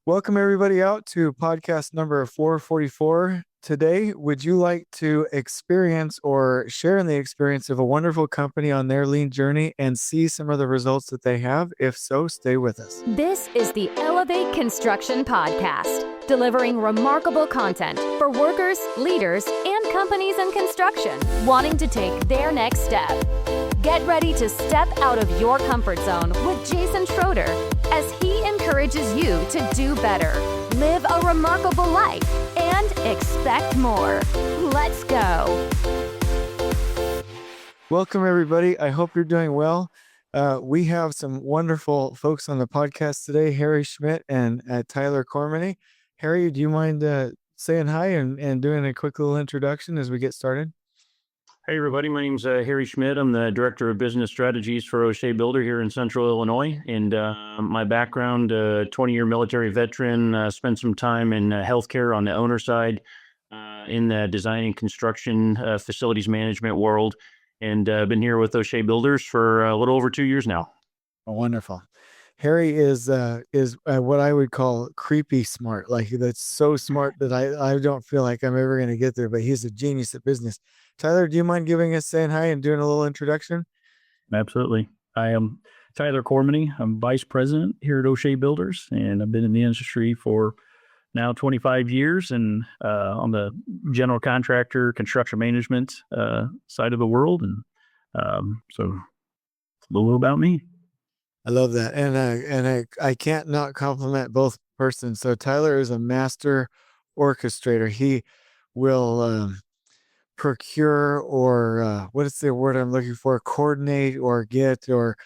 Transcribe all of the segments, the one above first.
Welcome everybody out to podcast number 444. Today, would you like to experience or share in the experience of a wonderful company on their lean journey and see some of the results that they have? If so, stay with us. This is the Elevate Construction Podcast, delivering remarkable content for workers, leaders, and companies in construction wanting to take their next step. Get ready to step out of your comfort zone with Jason Schroeder as he encourages you to do better, live a remarkable life, and expect more. Let's go. Welcome everybody. I hope you're doing well. We have some wonderful folks on the podcast today, Harry Schmidt and Tyler Cormeny. Harry, do you mind saying hi and doing a quick little introduction as we get started? Hey, everybody. My name's Harry Schmidt. I'm the Director of Business Strategies for O'Shea Builder here in Central Illinois. And my background, 20-year military veteran, spent some time in healthcare on the owner side, in the design and construction facilities management world. And been here with O'Shea Builders for a little over 2 years now. Oh, wonderful. Harry is what I would call creepy smart. Like that's so smart that I don't feel like I'm ever going to get there, but he's a genius at business. Tyler, do you mind saying hi and doing a little introduction? Absolutely. I am Tyler Cormeny. I'm Vice President here at O'Shea Builders, and I've been in the industry for now 25 years and on the general contractor, construction management side of the world. And so it's a little about me. I love that. And I can't not compliment both persons. So Tyler is a master orchestrator. He will procure or what is the word I'm looking for? Coordinate or get or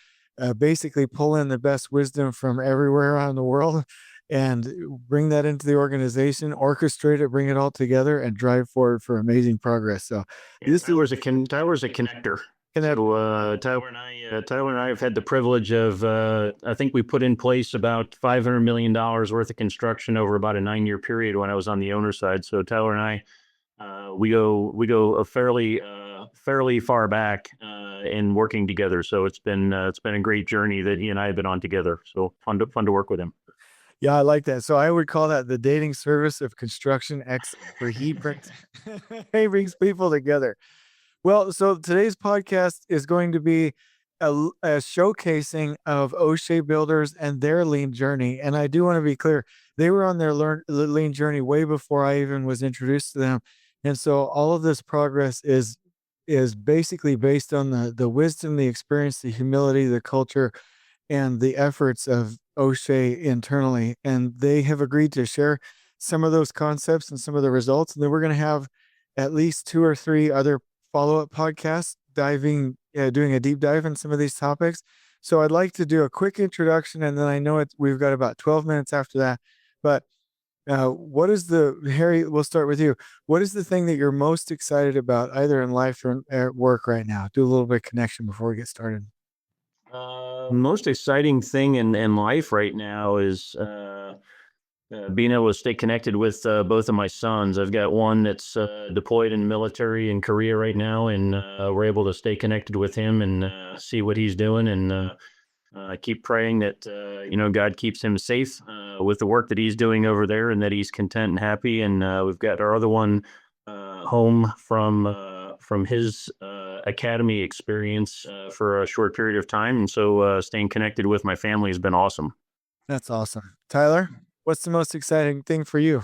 basically pull in the best wisdom from everywhere around the world and bring that into the organization, orchestrate it, bring it all together, and drive forward for amazing progress. So Tyler's a connector. So, Tyler and I have had the privilege of, I think we put in place about $500 million worth of construction over about a 9-year period when I was on the owner side. So Tyler and I, we go a fairly far back in working together. So it's been a great journey that he and I have been on together. So fun to work with him. Yeah, I like that. So I would call that the dating service of construction excellence, where he brings people together. Well, so today's podcast is going to be a showcasing of O'Shea Builders and their lean journey. And I do want to be clear, they were on their lean journey way before I even was introduced to them. And so all of this progress is basically based on the wisdom, the experience, the humility, the culture, and the efforts of O'Shea internally. And they have agreed to share some of those concepts and some of the results. And then we're going to have at least 2 or 3 other follow-up podcasts doing a deep dive in some of these topics. So I'd like to do a quick introduction, and then I know we've got about 12 minutes after that. But Harry, we'll start with you. What is the thing that you're most excited about, either in life or at work right now? Do a little bit of connection before we get started. Most exciting thing in life right now is being able to stay connected with both of my sons. I've got one that's deployed in the military in Korea right now, and we're able to stay connected with him and see what he's doing. And I keep praying that God keeps him safe with the work that he's doing over there, and that he's content and happy. And we've got our other one home from his academy experience for a short period of time. And so staying connected with my family has been awesome. That's awesome. Tyler, what's the most exciting thing for you?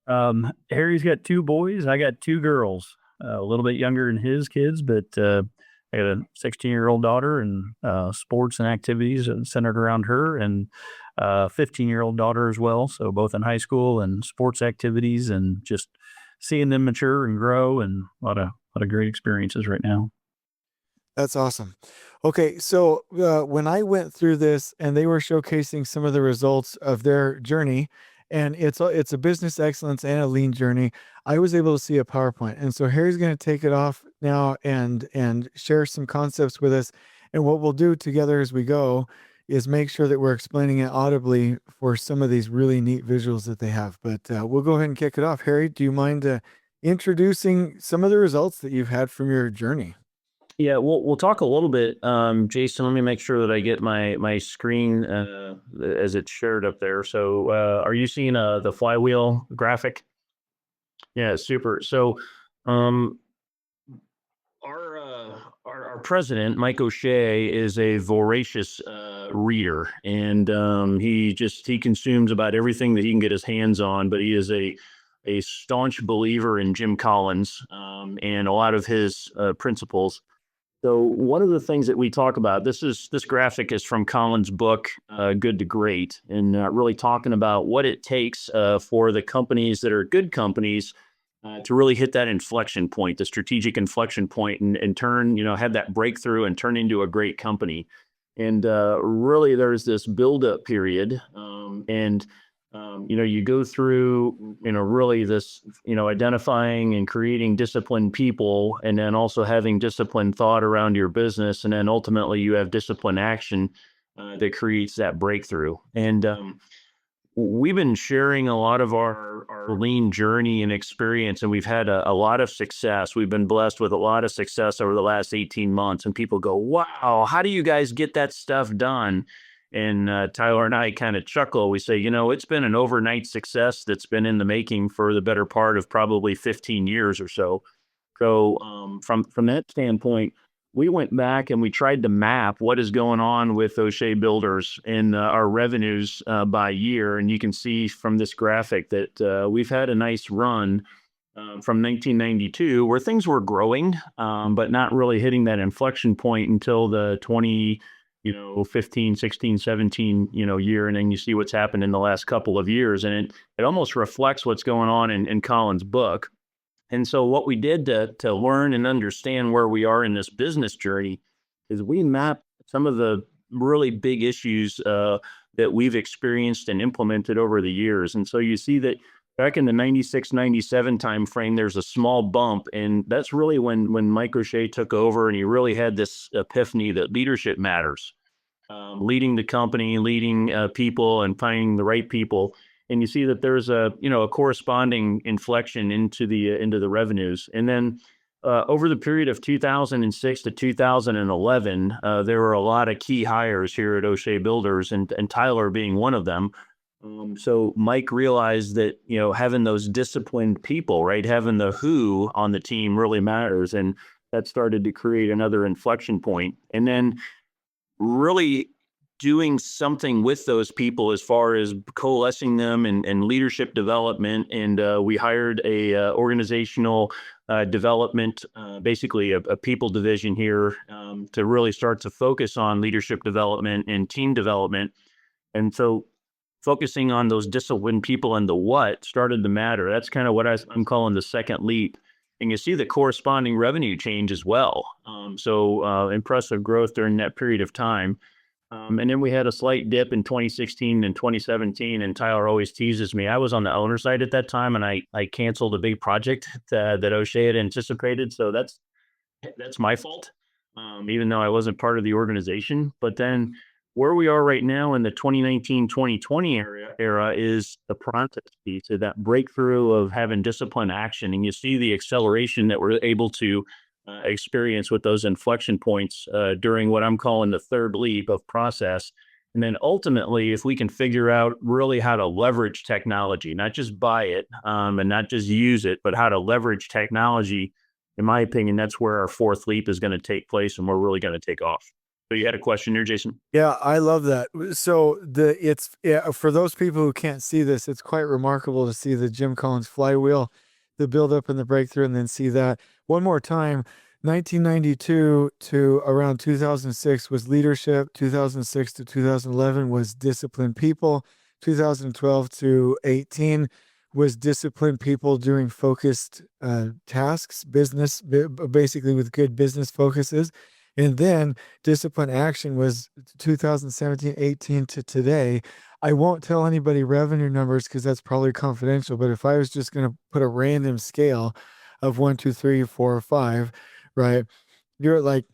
Harry's got 2 boys. I got 2 girls, a little bit younger than his kids, but I got a 16-year-old daughter, and sports and activities centered around her, and a 15-year-old daughter as well. So both in high school and sports activities, and just seeing them mature and grow, and a lot of great experiences right now. That's awesome. Okay, so when I went through this and they were showcasing some of the results of their journey, and it's a business excellence and a lean journey, I was able to see a PowerPoint. And so Harry's going to take it off now and share some concepts with us. And what we'll do together as we go is make sure that we're explaining it audibly for some of these really neat visuals that they have. But we'll go ahead and kick it off. Harry, do you mind introducing some of the results that you've had from your journey? Yeah, we'll talk a little bit. Jason, let me make sure that I get my screen as it's shared up there. So, are you seeing the flywheel graphic? Yeah, super. So, um, our president, Mike O'Shea, is a voracious reader, and he consumes about everything that he can get his hands on. But he is a staunch believer in Jim Collins and a lot of his principles. So one of the things that we talk about, this graphic is from Collins' book, Good to Great, and really talking about what it takes for the companies that are good companies to really hit that inflection point, the strategic inflection point, and turn, have that breakthrough and turn into a great company. And really, there's this buildup period, and you go through, really this, identifying and creating disciplined people, and then also having disciplined thought around your business, and then ultimately you have disciplined action that creates that breakthrough. And we've been sharing a lot of our lean journey and experience, and we've had a lot of success. We've been blessed with a lot of success over the last 18 months. And people go, wow, how do you guys get that stuff done? And Tyler and I kind of chuckle. We say, it's been an overnight success that's been in the making for the better part of probably 15 years or so. So from that standpoint, we went back and we tried to map what is going on with O'Shea Builders and our revenues by year. And you can see from this graphic that we've had a nice run from 1992 where things were growing, but not really hitting that inflection point until the 15, 16, 17, year. And then you see what's happened in the last couple of years. And it almost reflects what's going on in Collins' book. And so what we did to learn and understand where we are in this business journey is we mapped some of the really big issues that we've experienced and implemented over the years. And so you see that back in the 96, 97 timeframe, there's a small bump. And that's really when Mike O'Shea took over and he really had this epiphany that leadership matters. Leading the company, leading people and finding the right people. And you see that there's a corresponding inflection into the revenues. And then over the period of 2006 to 2011, there were a lot of key hires here at O'Shea Builders, and Tyler being one of them. So Mike realized that, having those disciplined people, right, having the who on the team really matters. And that started to create another inflection point. And then really doing something with those people as far as coalescing them and leadership development. And we hired a organizational development, basically a people division here to really start to focus on leadership development and team development. And so focusing on those disciplined people and the what started to matter. That's kind of what I'm calling the second leap. And you see the corresponding revenue change as well. So impressive growth during that period of time. And then we had a slight dip in 2016 and 2017. And Tyler always teases me. I was on the owner side at that time, and I canceled a big project that O'Shea had anticipated. So that's my fault, even though I wasn't part of the organization. But then where we are right now in the 2019, 2020 era is the process piece, so that breakthrough of having disciplined action. And you see the acceleration that we're able to experience with those inflection points during what I'm calling the third leap of process. And then ultimately, if we can figure out really how to leverage technology, not just buy it and not just use it, but how to leverage technology, in my opinion, that's where our fourth leap is going to take place and we're really going to take off. So you had a question there, Jason? Yeah, I love that. So for those people who can't see this, it's quite remarkable to see the Jim Collins flywheel, the buildup and the breakthrough, and then see that one more time. 1992 to around 2006 was leadership. 2006 to 2011 was disciplined people. 2012 to 18 was disciplined people doing focused tasks, business, basically with good business focuses. And then discipline action was 2017, 18 to today. I won't tell anybody revenue numbers because that's probably confidential. But if I was just going to put a random scale of 1, 2, 3, 4, 5, right, you're at like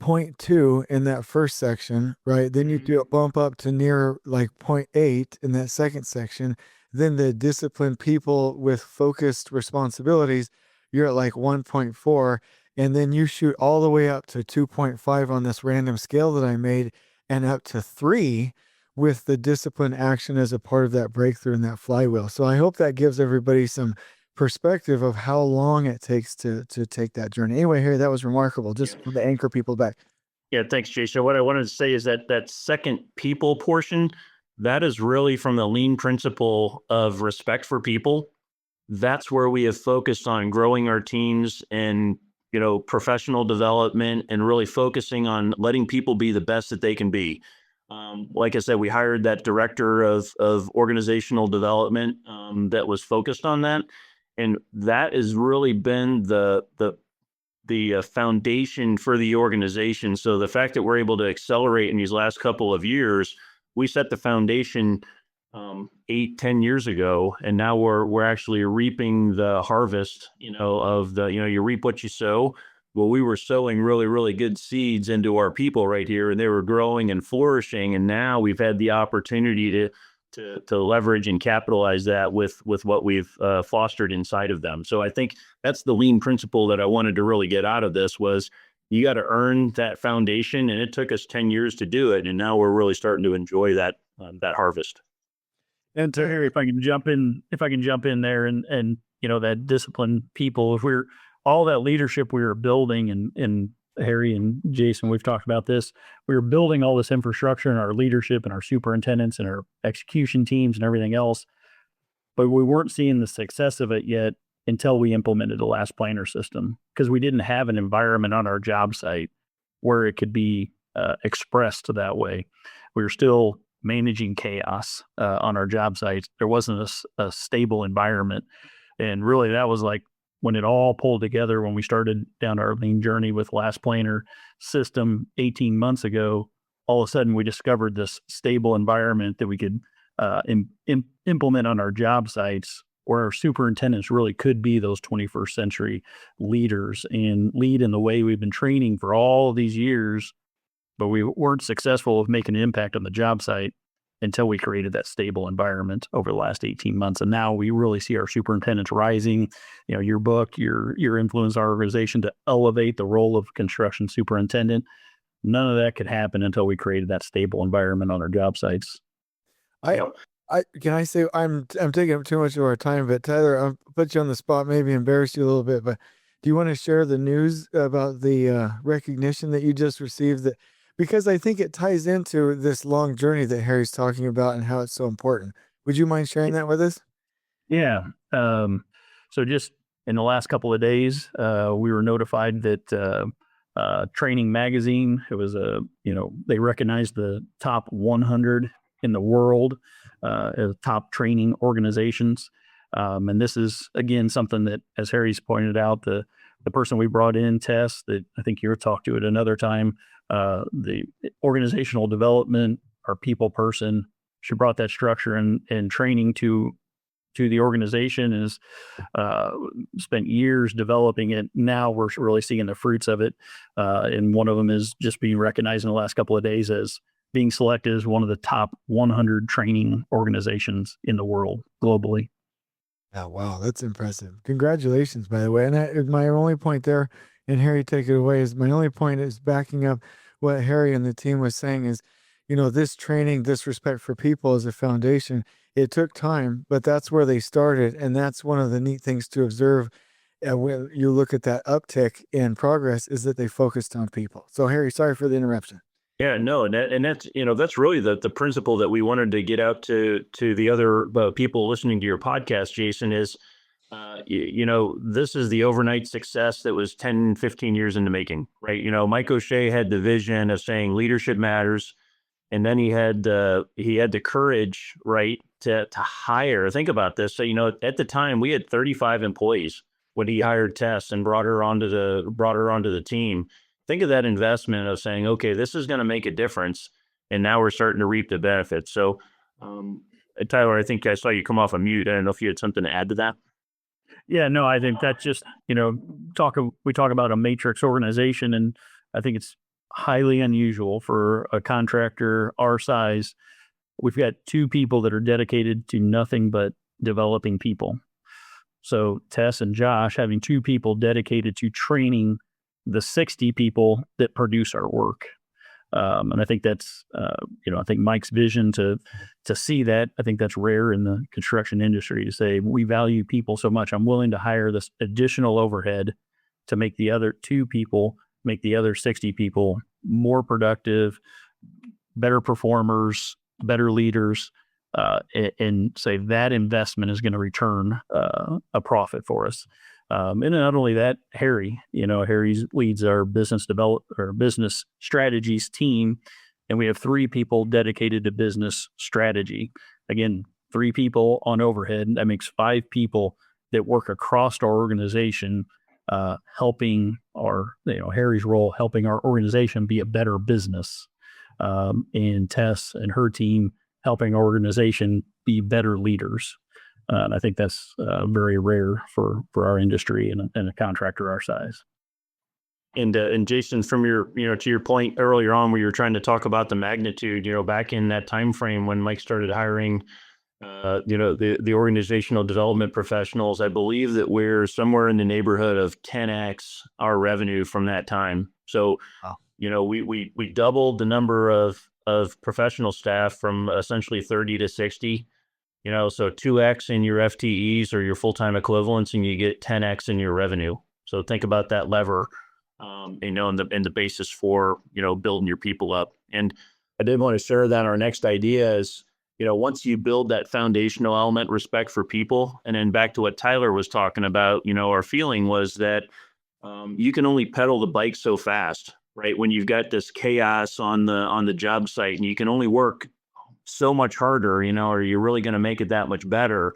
0.2 in that first section, right? Then you do a bump up to near like 0.8 in that second section. Then the disciplined people with focused responsibilities, you're at like 1.4. And then you shoot all the way up to 2.5 on this random scale that I made, and up to 3 with the discipline action as a part of that breakthrough in that flywheel. So I hope that gives everybody some perspective of how long it takes to take that journey. Anyway, Harry, that was remarkable. Just to anchor people back. Yeah, thanks, Jason. What I wanted to say is that second people portion, that is really from the lean principle of respect for people. That's where we have focused on growing our teams and, professional development, and really focusing on letting people be the best that they can be. Like I said, we hired that director of organizational development that was focused on that. And that has really been the foundation for the organization. So the fact that we're able to accelerate in these last couple of years, we set the foundation 8-10 years ago, and now we're actually reaping the harvest. Of the you reap what you sow. Well, we were sowing really, really good seeds into our people right here, and they were growing and flourishing. And now we've had the opportunity to leverage and capitalize that with what we've fostered inside of them. So I think that's the lean principle that I wanted to really get out of this was you got to earn that foundation, and it took us 10 years to do it. And now we're really starting to enjoy that harvest. And to Harry, if I can jump in there and that disciplined people, if we're all that leadership we were building, and Harry and Jason, we've talked about this, we were building all this infrastructure in our leadership and our superintendents and our execution teams and everything else, but we weren't seeing the success of it yet until we implemented the last planner system, because we didn't have an environment on our job site where it could be expressed that way. We were still managing chaos on our job sites. There wasn't a stable environment. And really that was like when it all pulled together, when we started down our lean journey with last planner system 18 months ago. All of a sudden we discovered this stable environment that we could implement on our job sites, where our superintendents really could be those 21st century leaders and lead in the way we've been training for all of these years. But we weren't successful of making an impact on the job site until we created that stable environment over the last 18 months. And now we really see our superintendents rising. Your book, your influence our organization to elevate the role of construction superintendent. None of that could happen until we created that stable environment on our job sites. Can I say I'm taking up too much of our time, but Tyler, I'll put you on the spot, maybe embarrass you a little bit, but do you want to share the news about the recognition that you just received? Because I think it ties into this long journey that Harry's talking about and how it's so important. Would you mind sharing that with us? Yeah. So just in the last couple of days, we were notified that Training Magazine, it was they recognized the top 100 in the world as top training organizations. And this is, again, something that, as Harry's pointed out, the person we brought in, Tess, that I think you'll talk to at another time, the organizational development, our people person, she brought that structure and training to the organization, has spent years developing it. Now we're really seeing the fruits of it. And one of them is just being recognized in the last couple of days as being selected as one of the top 100 training organizations in the world globally. Oh, wow. That's impressive. Congratulations, by the way. And my only point there, and Harry, take it away, is my only point is backing up what Harry and the team was saying is, this training, this respect for people is a foundation. It took time, but that's where they started. And that's one of the neat things to observe when you look at that uptick in progress, is that they focused on people. So Harry, sorry for the interruption. Yeah, no, and that's really the principle that we wanted to get out to the other people listening to your podcast, Jason, is, this is the overnight success that was 10, 15 years in the making, right? Mike O'Shea had the vision of saying leadership matters. And then he had the courage, right, to hire. Think about this. So, at the time we had 35 employees when he hired Tess and brought her onto the team. Think of that investment of saying, okay, this is going to make a difference. And now we're starting to reap the benefits. So, Tyler, I think I saw you come off of mute. I don't know if you had something to add to that. Yeah, no, I think that's just, we talk about a matrix organization, and I think it's highly unusual for a contractor our size. We've got 2 people that are dedicated to nothing but developing people. So Tess and Josh having 2 people dedicated to training the 60 people that produce our work. And I think that's, I think Mike's vision to see that, I think that's rare in the construction industry, to say we value people so much. I'm willing to hire this additional overhead to make the other 2 people, make the other 60 people more productive, better performers, better leaders, and say that investment is going to return a profit for us. And not only that, Harry leads our business strategies team, and we have 3 people dedicated to business strategy. Again, 3 people on overhead. That makes 5 people that work across our organization, helping Harry's role, helping our organization be a better business, and Tess and her team helping our organization be better leaders. And I think that's very rare for our industry and a contractor our size. And Jason, from your, to your point earlier on, where you were trying to talk about the magnitude, back in that time frame when Mike started hiring, the organizational development professionals, I believe that we're somewhere in the neighborhood of 10x our revenue from that time. So, Wow. We doubled the number of professional staff from essentially 30 to 60. So 2x in your FTEs or your full-time equivalents, and you get 10x in your revenue. So think about that lever, and the basis for, building your people up. And I did want to share that our next idea is, once you build that foundational element, respect for people, and then back to what Tyler was talking about, our feeling was that you can only pedal the bike so fast, right? When you've got this chaos on the job site, and you can only work so much harder, or you're really going to make it that much better.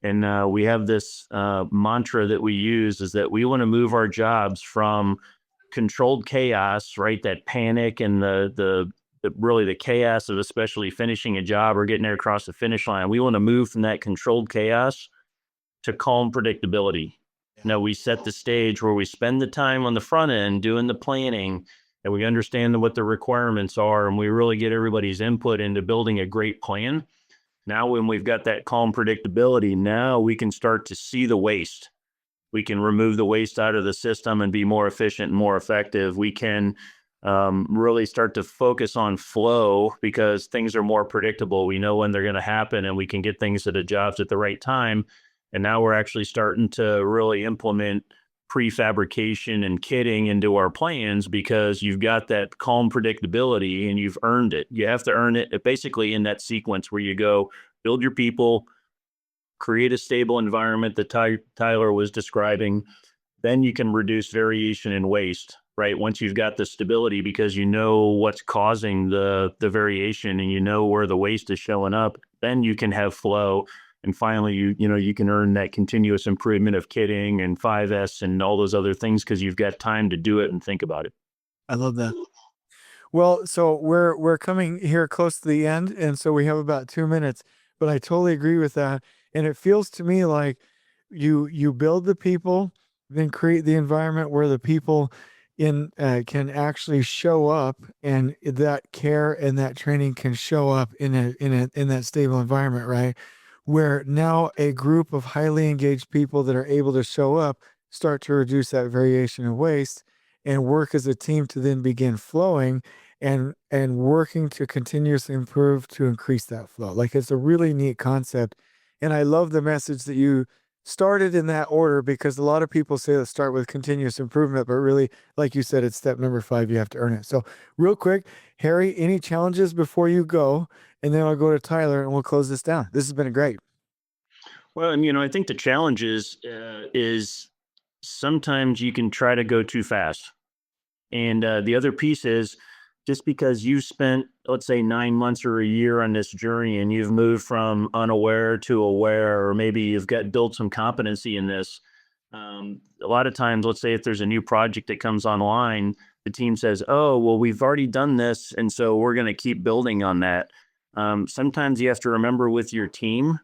And we have this mantra that we use, is that we want to move our jobs from controlled chaos, right? That panic and the chaos of especially finishing a job or getting there across the finish line. We want to move from that controlled chaos to calm predictability. We set the stage where we spend the time on the front end doing the planning, and we understand what the requirements are, and we really get everybody's input into building a great plan. Now, when we've got that calm predictability, now we can start to see the waste. We can remove the waste out of the system and be more efficient and more effective. We can really start to focus on flow, because things are more predictable. We know when they're going to happen, and we can get things to the jobs at the right time. And now we're actually starting to really implement prefabrication and kitting into our plans, because you've got that calm predictability and you've earned it. You have to earn it basically in that sequence where you go build your people, create a stable environment that Tyler was describing. Then you can reduce variation and waste, right? Once you've got the stability, because you know what's causing the variation and you know where the waste is showing up, then you can have flow. And finally, you can earn that continuous improvement of kitting and 5S and all those other things, because you've got time to do it and think about it. I love that. Well, so we're coming here close to the end, and so we have about 2 minutes, but I totally agree with that. And it feels to me like you build the people, then create the environment where the people can actually show up, and that care and that training can show up in that stable environment, right? Where now a group of highly engaged people that are able to show up start to reduce that variation and waste, and work as a team to then begin flowing and working to continuously improve to increase that flow. Like, it's a really neat concept. And I love the message that you started in that order, because a lot of people say let's start with continuous improvement, but really, like you said, it's step number 5. You have to earn it. So real quick, Harry, any challenges before you go? And then I'll go to Tyler and we'll close this down. This has been great. Well, and I think the challenge is sometimes you can try to go too fast. And the other piece is, just because you spent, let's say, 9 months or a year on this journey, and you've moved from unaware to aware, or maybe you've built some competency in this. A lot of times, let's say if there's a new project that comes online, the team says, oh, well, we've already done this, and so we're going to keep building on that. Sometimes you have to remember, with your team,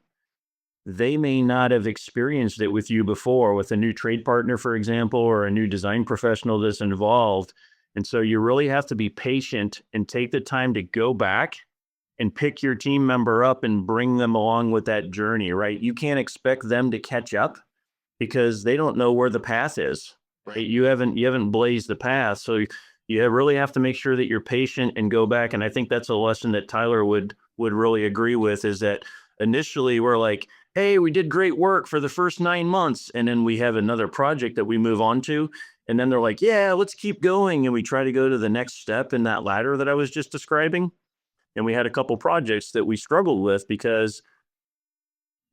they may not have experienced it with you before, with a new trade partner, for example, or a new design professional that's involved. And so you really have to be patient and take the time to go back and pick your team member up and bring them along with that journey, right? You can't expect them to catch up, because they don't know where the path is. right? You haven't blazed the path. So you really have to make sure that you're patient and go back. And I think that's a lesson that Tyler would really agree with, is that initially we're like, hey, we did great work for the first 9 months. And then we have another project that we move on to. And then they're like, yeah, let's keep going. And we try to go to the next step in that ladder that I was just describing. And we had a couple projects that we struggled with, because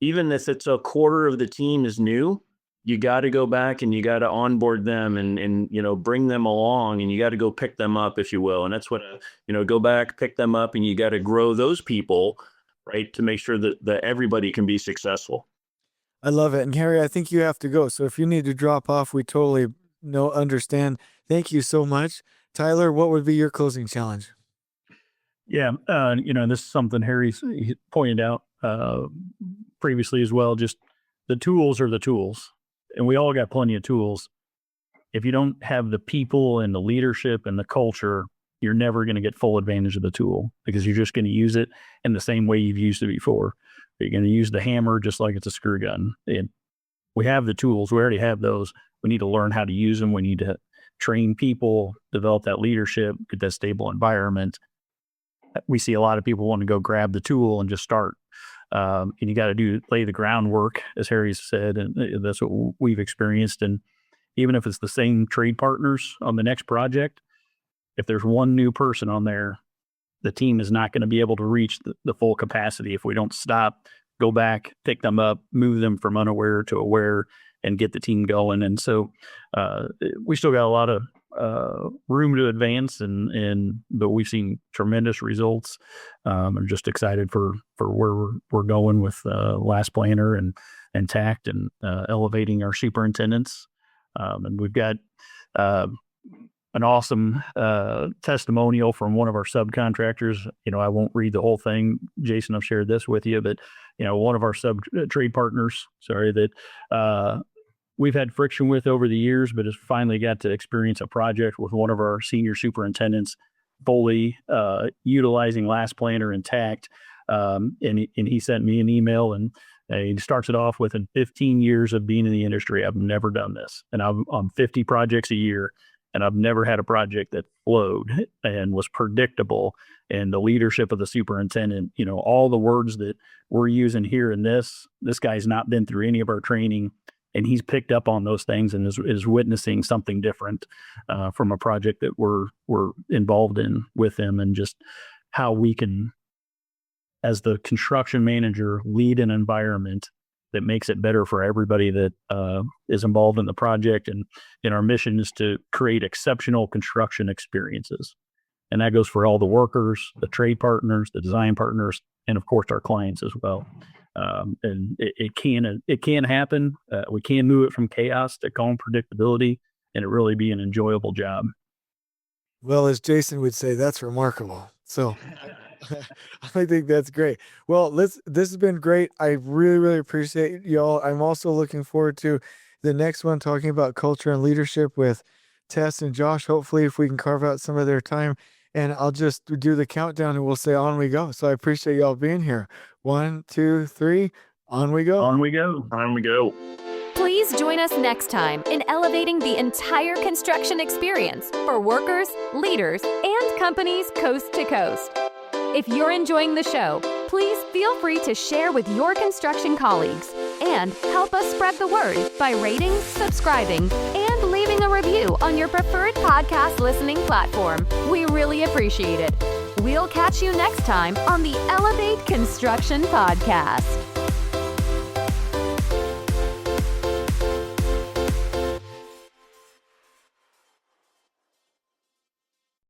even if it's a quarter of the team is new, you got to go back and you got to onboard them and bring them along, and you got to go pick them up, if you will. And that's what, go back, pick them up, and you got to grow those people, right, to make sure that everybody can be successful. I love it. And Harry, I think you have to go. So if you need to drop off, we totally understand. Thank you so much. Tyler, what would be your closing challenge? Yeah. This is something he pointed out previously as well. Just the tools are the tools, and we all got plenty of tools. If you don't have the people and the leadership and the culture, you're never going to get full advantage of the tool, because you're just going to use it in the same way you've used it before. You're going to use the hammer just like it's a screw gun. And we have the tools. We already have those. We need to learn how to use them. We need to train people, develop that leadership, get that stable environment. We see a lot of people want to go grab the tool and just start. And you got to lay the groundwork, as Harry said, and that's what we've experienced. And even if it's the same trade partners on the next project, if there's one new person on there, the team is not going to be able to reach the full capacity if we don't stop, go back, pick them up, move them from unaware to aware, and get the team going. And so we still got a lot of room to advance, but we've seen tremendous results. I'm just excited for where we're going with Last Planner and TACT and elevating our superintendents. And we've got an awesome testimonial from one of our subcontractors. I won't read the whole thing. Jason, I've shared this with you, but one of our trade partners, that we've had friction with over the years, but has finally got to experience a project with one of our senior superintendents fully utilizing Last Planner and TACT. And he sent me an email, and he starts it off with, in 15 years of being in the industry, I've never done this. And I'm on 50 projects a year, and I've never had a project that flowed and was predictable. And the leadership of the superintendent, all the words that we're using here in this guy's not been through any of our training, and he's picked up on those things and is witnessing something different from a project that we're involved in with him, and just how we can, as the construction manager, lead an environment that makes it better for everybody that is involved in the project. And our mission is to create exceptional construction experiences. And that goes for all the workers, the trade partners, the design partners, and of course our clients as well. And it can happen. We can move it from chaos to calm predictability, and it really be an enjoyable job. Well, as Jason would say, that's remarkable. So I think that's great. Well, this has been great. I really, really appreciate y'all. I'm also looking forward to the next one, talking about culture and leadership with Tess and Josh. Hopefully, if we can carve out some of their time, and I'll just do the countdown and we'll say on we go. So I appreciate y'all being here. 1, 2, 3, on we go. On we go. On we go. Please join us next time in elevating the entire construction experience for workers, leaders, and companies coast to coast. If you're enjoying the show, please feel free to share with your construction colleagues and help us spread the word by rating, subscribing, and leaving a review on your preferred podcast listening platform. We really appreciate it. We'll catch you next time on the Elevate Construction Podcast.